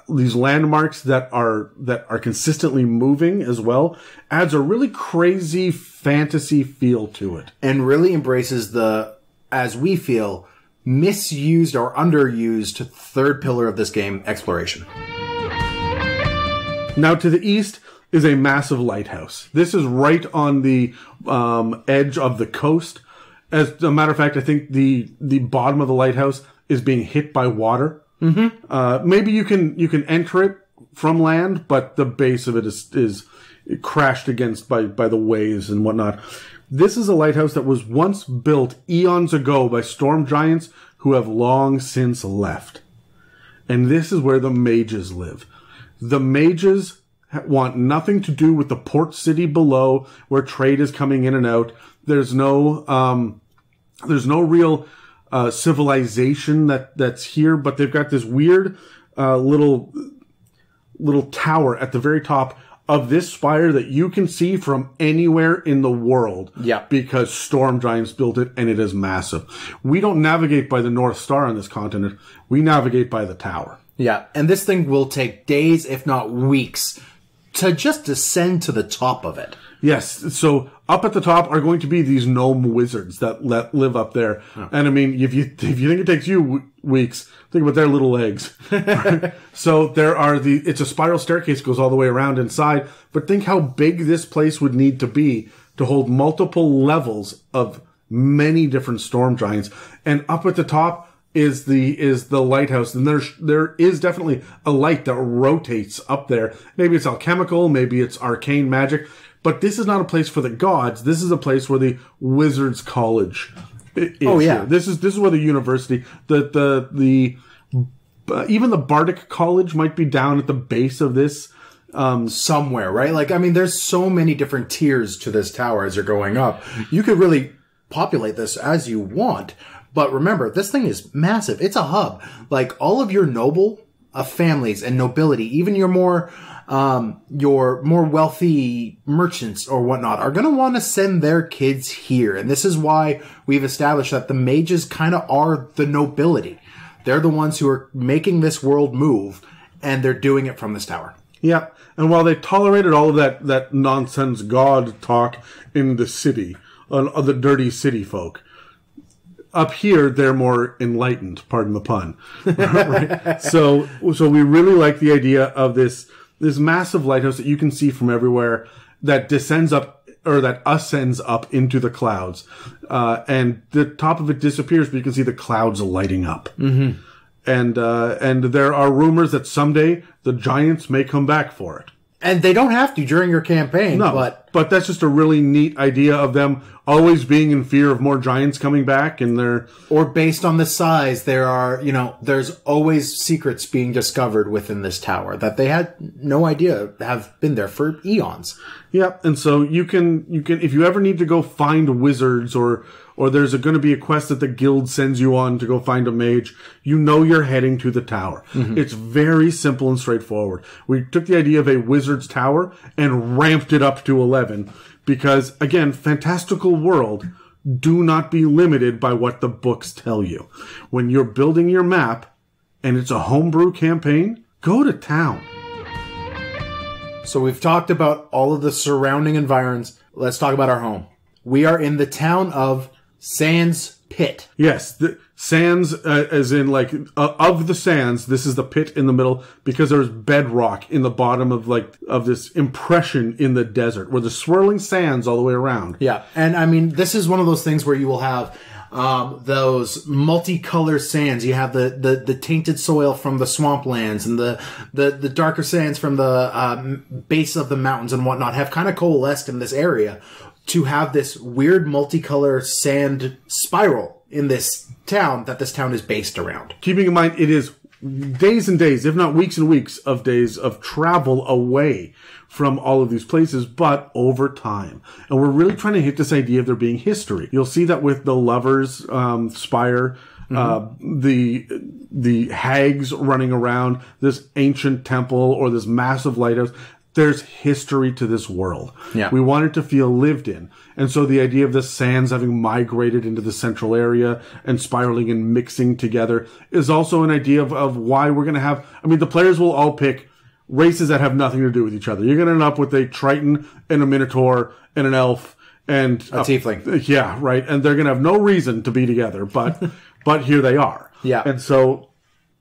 these landmarks that are consistently moving as well adds a really crazy fantasy feel to it. And really embraces the, as we feel, misused or underused third pillar of this game, exploration. Now, to the east is a massive lighthouse. This is right on the edge of the coast. As a matter of fact, I think the bottom of the lighthouse is being hit by water. Mm-hmm. Maybe you can enter it from land, but the base of it is crashed against by the waves and whatnot. This is a lighthouse that was once built eons ago by storm giants who have long since left. And this is where the mages live. The mages want nothing to do with the port city below where trade is coming in and out. There's no real civilization that's here, but they've got this weird little tower at the very top of this spire that you can see from anywhere in the world. Yeah. Because storm giants built it, and it is massive. We don't navigate by the North Star on this continent. We navigate by the tower. Yeah, and this thing will take days, if not weeks, to just descend to the top of it. Yes, so up at the top are going to be these gnome wizards that live up there. Oh. And I mean, if you think it takes you weeks, think about their little legs. Right? So it's a spiral staircase, goes all the way around inside, but think how big this place would need to be to hold multiple levels of many different storm giants. And up at the top is the lighthouse, and there is definitely a light that rotates up there. Maybe it's alchemical, maybe it's arcane magic. But this is not a place for the gods. This is a place where the Wizards College is. Oh yeah, here. This is where the university, even the Bardic College might be down at the base of this somewhere, right? Like, I mean, there's so many different tiers to this tower as you're going up. You could really populate this as you want, but remember, this thing is massive. It's a hub. Like all of your noble families and nobility, even your more wealthy merchants or whatnot are going to want to send their kids here. And this is why we've established that the mages kind of are the nobility. They're the ones who are making this world move, and they're doing it from this tower. Yeah. And while they tolerated all of that nonsense god talk in the city, of the dirty city folk, up here, they're more enlightened, pardon the pun. Right? So we really like the idea of this massive lighthouse that you can see from everywhere that descends up, or that ascends up into the clouds. And the top of it disappears, but you can see the clouds lighting up. Mm-hmm. And there are rumors that someday the giants may come back for it. And they don't have to during your campaign. No, but that's just a really neat idea of them always being in fear of more giants coming back, and or based on the size, there's always secrets being discovered within this tower that they had no idea have been there for eons. Yep, and so you can if you ever need to go find wizards or there's going to be a quest that the guild sends you on to go find a mage, you're heading to the tower. Mm-hmm. It's very simple and straightforward. We took the idea of a wizard's tower and ramped it up to 11 because, again, fantastical world, do not be limited by what the books tell you. When you're building your map and it's a homebrew campaign, go to town. So we've talked about all of the surrounding environs. Let's talk about our home. We are in the town of Sandspit. Yes, the sands, as in of the sands, this is the pit in the middle because there's bedrock in the bottom of this impression in the desert where the swirling sands all the way around. Yeah, and I mean, this is one of those things where you will have those multicolor sands. You have the tainted soil from the swamplands and the darker sands from the base of the mountains and whatnot have kind of coalesced in this area to have this weird multicolor sand spiral in this town that this town is based around. Keeping in mind, it is days and days, if not weeks and weeks of days of travel away from all of these places, but over time. And we're really trying to hit this idea of there being history. You'll see that with the Lover's Spire, the hags running around, this ancient temple or this massive lighthouse. There's history to this world. Yeah. We want it to feel lived in. And so the idea of the sands having migrated into the central area and spiraling and mixing together is also an idea of why we're going to have... I mean, the players will all pick races that have nothing to do with each other. You're going to end up with a Triton and a Minotaur and an Elf and... a Tiefling. Yeah, right. And they're going to have no reason to be together, but here they are. Yeah. And so...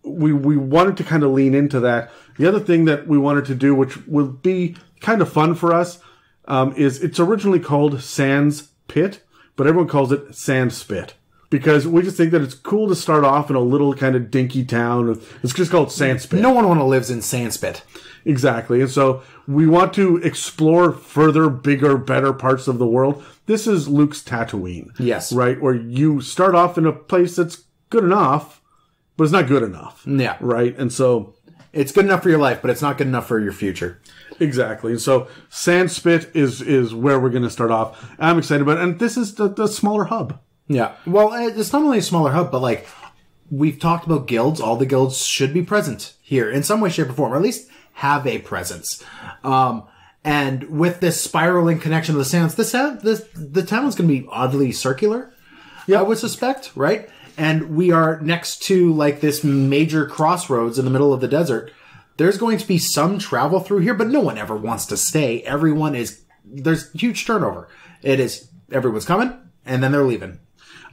We wanted to kind of lean into that. The other thing that we wanted to do, which will be kind of fun for us, is it's originally called Sandspit, but everyone calls it Sandspit because we just think that it's cool to start off in a little kind of dinky town. It's just called Sandspit. No one lives in Sandspit. Exactly. And so we want to explore further, bigger, better parts of the world. This is Luke's Tatooine. Yes. Right? Where you start off in a place that's good enough, but it's not good enough. Yeah. Right? And so it's good enough for your life, but it's not good enough for your future. Exactly. And so Sandspit is where we're going to start off. I'm excited about it. And this is the smaller hub. Yeah. Well, it's not only a smaller hub, but like we've talked about guilds. All the guilds should be present here in some way, shape, or form, or at least have a presence. And with this spiraling connection to the sands, the town is going to be oddly circular, I would suspect, right? And we are next to like this major crossroads in the middle of the desert. There's going to be some travel through here, but no one ever wants to stay. There's huge turnover. Everyone's coming and then they're leaving.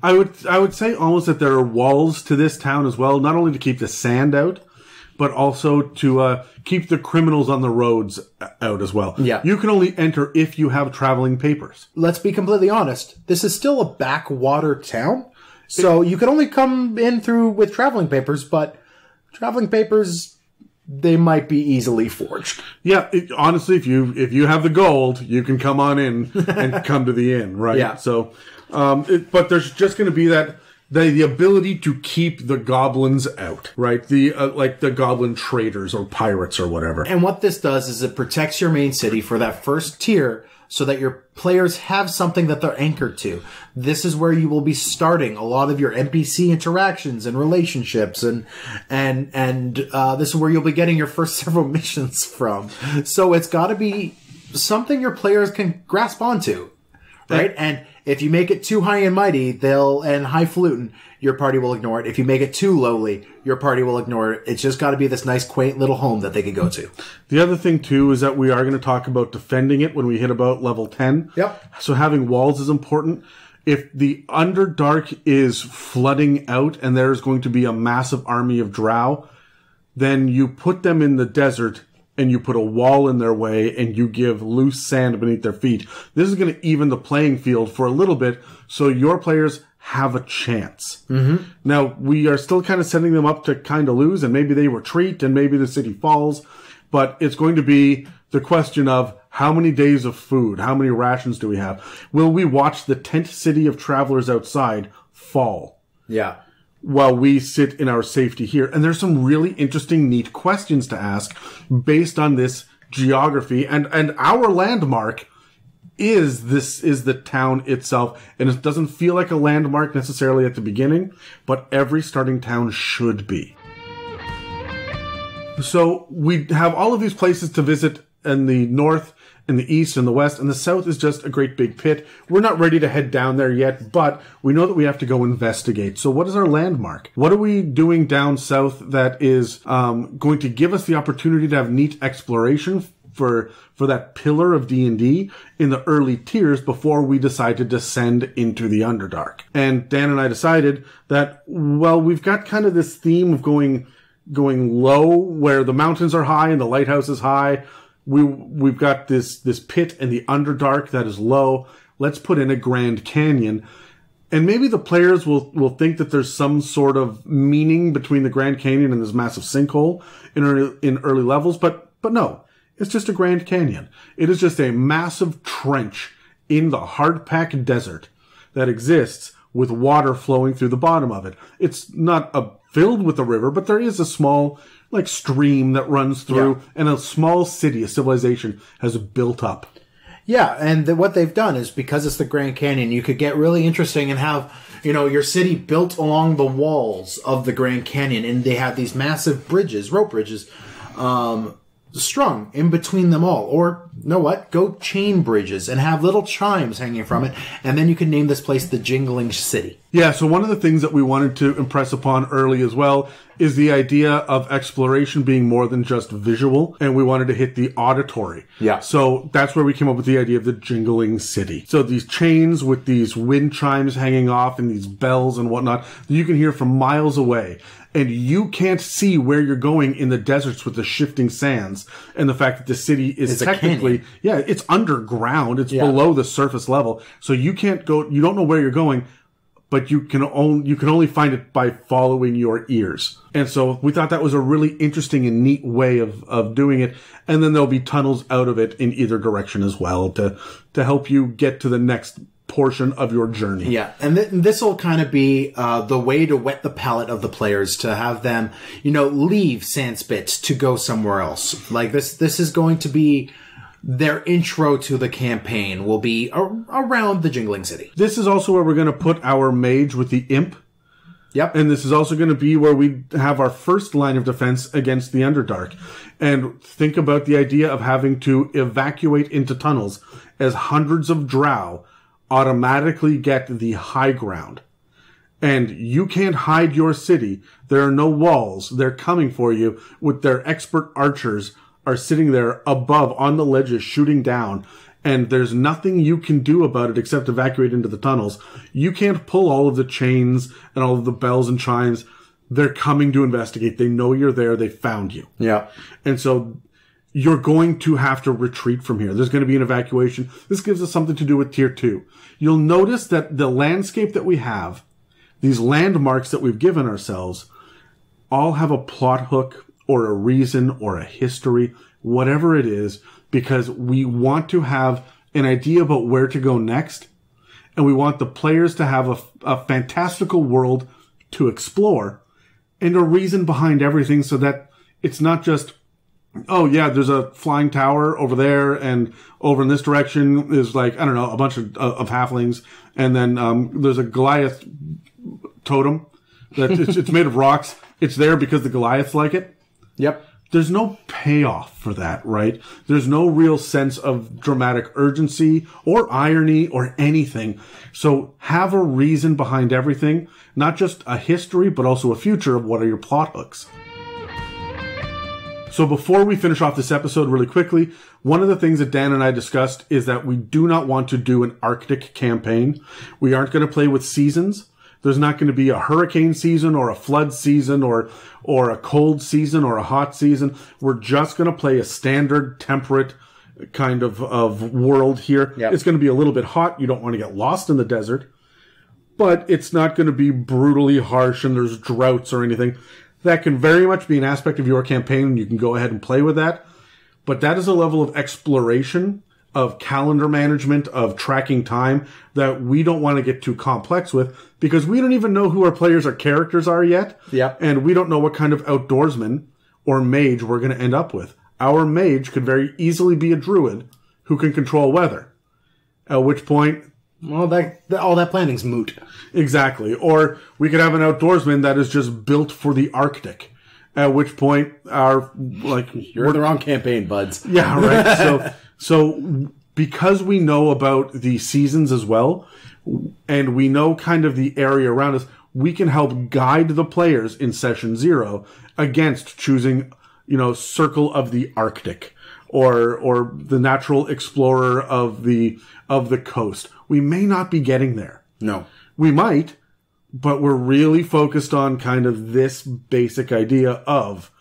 I would say almost that there are walls to this town as well, not only to keep the sand out, but also to keep the criminals on the roads out as well. Yeah. You can only enter if you have traveling papers. Let's be completely honest. This is still a backwater town. So you can only come in through with traveling papers, but traveling papers, they might be easily forged. Yeah, honestly, if you have the gold, you can come on in and come to the inn, right? Yeah. So, but there's just going to be the ability to keep the goblins out, right? Like the goblin traders or pirates or whatever. And what this does is it protects your main city for that first tier so that your players have something that they're anchored to. This is where you will be starting a lot of your NPC interactions and relationships and this is where you'll be getting your first several missions from. So it's got to be something your players can grasp onto, right? And if you make it too high and mighty, and highfalutin, your party will ignore it. If you make it too lowly, your party will ignore it. It's just got to be this nice, quaint little home that they can go to. The other thing, too, is that we are going to talk about defending it when we hit about level 10. Yep. So having walls is important. If the Underdark is flooding out and there's going to be a massive army of drow, then you put them in the desert and you put a wall in their way and you give loose sand beneath their feet. This is going to even the playing field for a little bit so your players have a chance. Mm-hmm. Now, we are still kind of setting them up to kind of lose, and maybe they retreat and maybe the city falls, but it's going to be the question of how many days of food, how many rations do we have? Will we watch the tent city of travelers outside fall? Yeah. While we sit in our safety here. And there's some really interesting, neat questions to ask based on this geography. And our landmark is the town itself. And it doesn't feel like a landmark necessarily at the beginning, but every starting town should be. So we have all of these places to visit in the north, in the east, and the west, and the south is just a great big pit. We're not ready to head down there yet, but we know that we have to go investigate. So what is our landmark? What are we doing down south that is going to give us the opportunity to have neat exploration for that pillar of D&D in the early tiers before we decide to descend into the Underdark? And Dan and I decided that, well, we've got kind of this theme of going low where the mountains are high and the lighthouse is high. We've got this pit in the Underdark that is low. Let's put in a Grand Canyon. And maybe the players will think that there's some sort of meaning between the Grand Canyon and this massive sinkhole in early levels, but no. It's just a Grand Canyon. It is just a massive trench in the hard-packed desert that exists with water flowing through the bottom of it. It's not filled with a river, but there is a small stream that runs through, and a small city, a civilization, has built up. Yeah, and what they've done is, because it's the Grand Canyon, you could get really interesting and have, your city built along the walls of the Grand Canyon, and they have these massive bridges, rope bridges, strung in between them all. Or, go chain bridges and have little chimes hanging from it, and then you can name this place the Jingling City. Yeah, so one of the things that we wanted to impress upon early as well is the idea of exploration being more than just visual, and we wanted to hit the auditory. Yeah. So that's where we came up with the idea of the Jingling City. So these chains with these wind chimes hanging off and these bells and whatnot that you can hear from miles away. And you can't see where you're going in the deserts with the shifting sands and the fact that the city is technically, it's underground. It's below the surface level. So you can't go, you don't know where you're going. but you can only find it by following your ears. And so we thought that was a really interesting and neat way of doing it. And then there'll be tunnels out of it in either direction as well to help you get to the next portion of your journey. Yeah, and this will kind of be the way to wet the palate of the players, to have them, leave Sandspit to go somewhere else. Like this is going to be their intro to the campaign, will be around the Jingling City. This is also where we're going to put our mage with the imp. Yep. And this is also going to be where we have our first line of defense against the Underdark. And think about the idea of having to evacuate into tunnels, as hundreds of drow automatically get the high ground. And you can't hide your city. There are no walls. They're coming for you with their expert archers are sitting there above on the ledges shooting down. And there's nothing you can do about it except evacuate into the tunnels. You can't pull all of the chains and all of the bells and chimes. They're coming to investigate. They know you're there. They found you. Yeah. And so you're going to have to retreat from here. There's going to be an evacuation. This gives us something to do with Tier 2. You'll notice that the landscape that we have, these landmarks that we've given ourselves, all have a plot hook or a reason or a history, whatever it is, because we want to have an idea about where to go next, and we want the players to have a fantastical world to explore and a reason behind everything, so that it's not just, oh yeah, there's a flying tower over there, and over in this direction is like, I don't know, a bunch of halflings, and then there's a Goliath totem that it's made of rocks. It's there because the Goliaths like it. Yep. There's no payoff for that, right? There's no real sense of dramatic urgency or irony or anything. So have a reason behind everything, not just a history, but also a future of what are your plot hooks. So before we finish off this episode really quickly, one of the things that Dan and I discussed is that we do not want to do an Arctic campaign. We aren't going to play with seasons. There's not going to be a hurricane season or a flood season or a cold season or a hot season. We're just going to play a standard temperate kind of world here. Yep. It's going to be a little bit hot. You don't want to get lost in the desert, but it's not going to be brutally harsh and there's droughts or anything. That can very much be an aspect of your campaign, and you can go ahead and play with that. But that is a level of exploration, of calendar management, of tracking time that we don't want to get too complex with, because we don't even know who our players or characters are yet. Yep. And we don't know what kind of outdoorsman or mage we're going to end up with. Our mage could very easily be a druid who can control weather. At which point, well, all that planning's moot. Exactly. Or we could have an outdoorsman that is just built for the Arctic. At which point you're in the wrong campaign, buds. Yeah, right. So because we know about the seasons as well, and we know kind of the area around us, we can help guide the players in session 0 against choosing, Circle of the Arctic or the natural explorer of the coast. We may not be getting there. No. We might, but we're really focused on kind of this basic idea of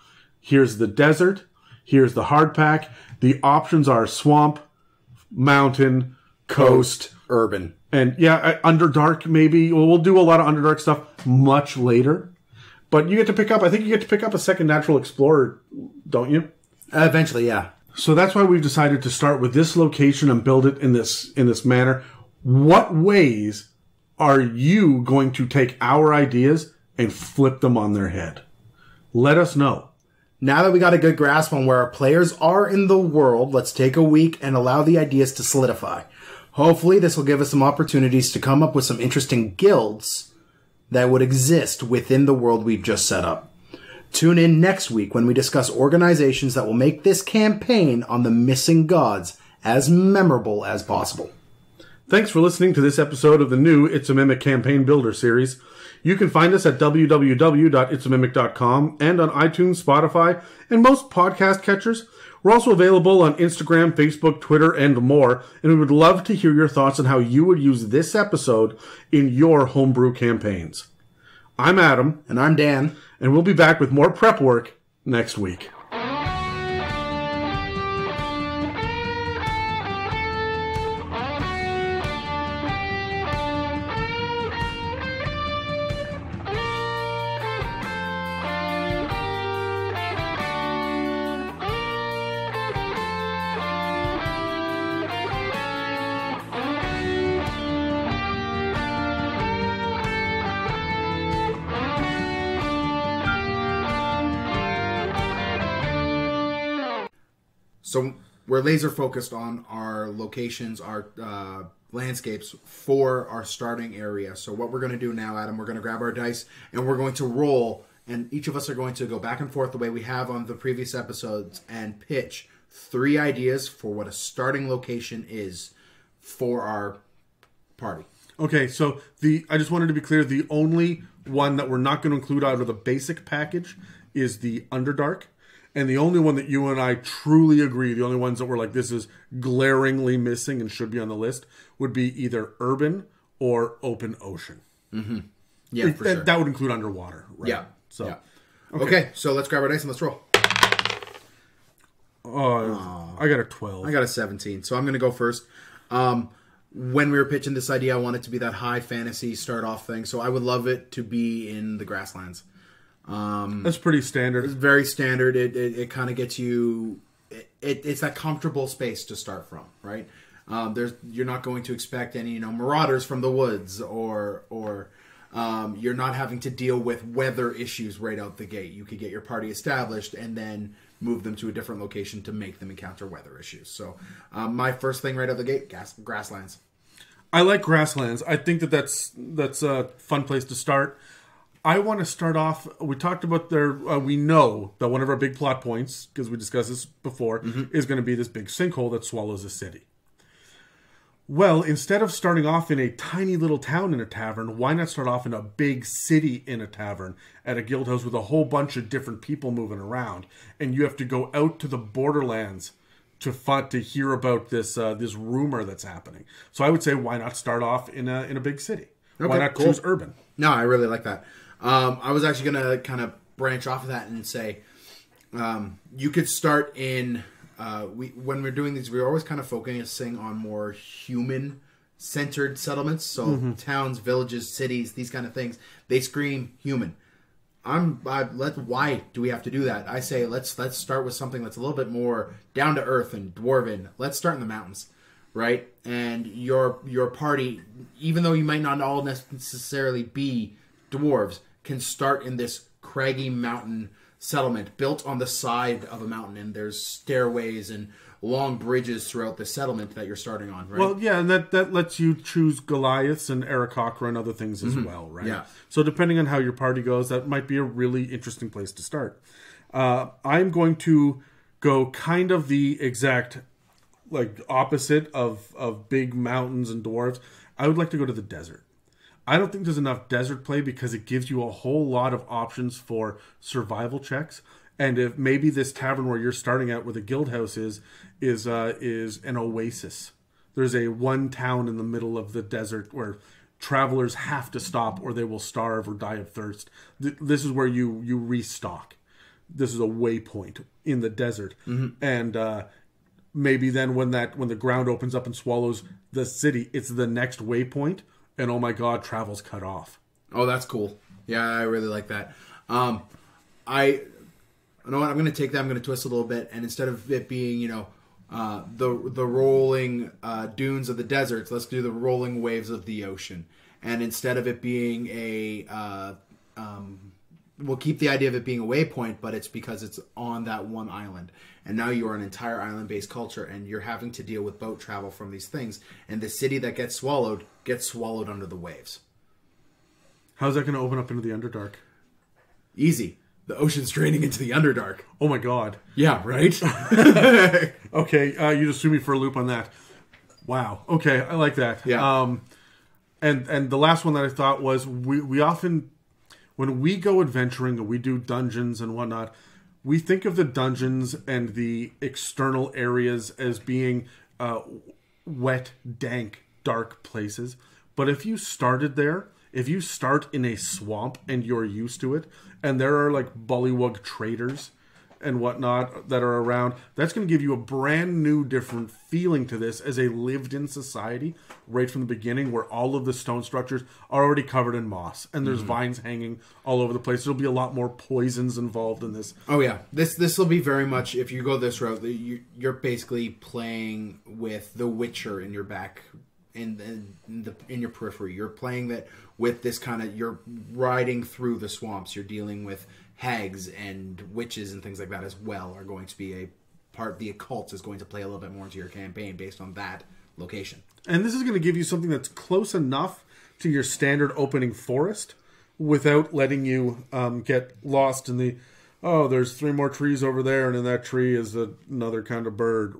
here's the desert, here's the hardpack. The options are swamp, mountain, coast, urban. And yeah, Underdark maybe. Well, we'll do a lot of Underdark stuff much later. But you get to pick up, I think you get to pick up a second natural explorer, don't you? Eventually, yeah. So that's why we've decided to start with this location and build it in this manner. What ways are you going to take our ideas and flip them on their head? Let us know. Now that we got a good grasp on where our players are in the world, let's take a week and allow the ideas to solidify. Hopefully this will give us some opportunities to come up with some interesting guilds that would exist within the world we've just set up. Tune in next week when we discuss organizations that will make this campaign on the missing gods as memorable as possible. Thanks for listening to this episode of the new It's a Mimic Campaign Builder series. You can find us at www.itsamimic.com and on iTunes, Spotify, and most podcast catchers. We're also available on Instagram, Facebook, Twitter, and more, and we would love to hear your thoughts on how you would use this episode in your homebrew campaigns. I'm Adam. And I'm Dan. And we'll be back with more prep work next week. So we're laser focused on our locations, our landscapes for our starting area. So what we're going to do now, Adam, we're going to grab our dice and we're going to roll, and each of us are going to go back and forth the way we have on the previous episodes and pitch 3 ideas for what a starting location is for our party. Okay, so I just wanted to be clear, the only one that we're not going to include out of the basic package is the Underdark. And the only one that you and I truly agree, the only ones that were like, this is glaringly missing and should be on the list, would be either urban or open ocean. Mm-hmm. Yeah, for sure. That would include underwater, right? Yeah. So, yeah. Okay, so let's grab our dice and let's roll. I got a 12. I got a 17, so I'm going to go first. When we were pitching this idea, I wanted to be that high fantasy start-off thing, so I would love it to be in the grasslands. That's pretty standard. It's very standard. It kind of gets you... It's that comfortable space to start from, right? You're not going to expect any marauders from the woods, or you're not having to deal with weather issues right out the gate. You could get your party established and then move them to a different location to make them encounter weather issues. So my first thing right out the gate, grasslands. I like grasslands. I think that's a fun place to start. I want to start off, we talked about we know that one of our big plot points, because we discussed this before, is going to be this big sinkhole that swallows a city. Well, instead of starting off in a tiny little town in a tavern, why not start off in a big city in a tavern at a guild house with a whole bunch of different people moving around, and you have to go out to the borderlands to hear about this rumor that's happening. So I would say, why not start off in a big city? Okay, why not choose urban? No, I really like that. I was actually going to kind of branch off of that and say, you could start in... when we're doing these, we're always kind of focusing on more human-centered settlements. So towns, villages, cities, these kind of things, they scream human. Why do we have to do that? I say let's start with something that's a little bit more down to earth and dwarven. Let's start in the mountains, right? And your party, even though you might not all necessarily be dwarves, can start in this craggy mountain settlement built on the side of a mountain, and there's stairways and long bridges throughout the settlement that you're starting on, right? Well, yeah, and that lets you choose Goliaths and Aarakocra and other things as well, right? Yeah. So depending on how your party goes, that might be a really interesting place to start. I'm going to go kind of the exact opposite of big mountains and dwarves. I would like to go to the desert. I don't think there's enough desert play because it gives you a whole lot of options for survival checks. And if maybe this tavern where you're starting at, where the guild house is an oasis. There's one town in the middle of the desert where travelers have to stop or they will starve or die of thirst. This is where you restock. This is a waypoint in the desert. And maybe then when the ground opens up and swallows the city, it's the next waypoint. And oh my god, travel's cut off. Oh, that's cool. Yeah, I really like that. You know what? I'm going to take that. I'm going to twist a little bit, and instead of it being, the rolling dunes of the deserts, let's do the rolling waves of the ocean. And instead of it being we'll keep the idea of it being a waypoint, but it's because it's on that one island. And now you are an entire island-based culture, and you're having to deal with boat travel from these things. And the city that gets swallowed under the waves. How's that going to open up into the Underdark? Easy. The ocean's draining into the Underdark. Oh my god. Yeah, right? Okay, you just threw me for a loop on that. Wow. Okay, I like that. Yeah. And the last one that I thought was, we often, when we go adventuring and we do dungeons and whatnot, we think of the dungeons and the external areas as being wet, dank, dark places. But if you started there, if you start in a swamp and you're used to it, and there are bullywug traders and whatnot that are around, that's going to give you a brand new, different feeling to this as a lived-in society right from the beginning, where all of the stone structures are already covered in moss, and there's vines hanging all over the place. There'll be a lot more poisons involved in this. Oh yeah, this will be very much, if you go this route, you're basically playing with The Witcher in your back, in your periphery. You're playing that with this kind of, you're riding through the swamps. You're dealing with hags and witches and things like that as well, are going to be a part, the occult is going to play a little bit more into your campaign based on that location. And this is going to give you something that's close enough to your standard opening forest without letting you get lost in the, oh, there's 3 more trees over there, and in that tree is another kind of bird.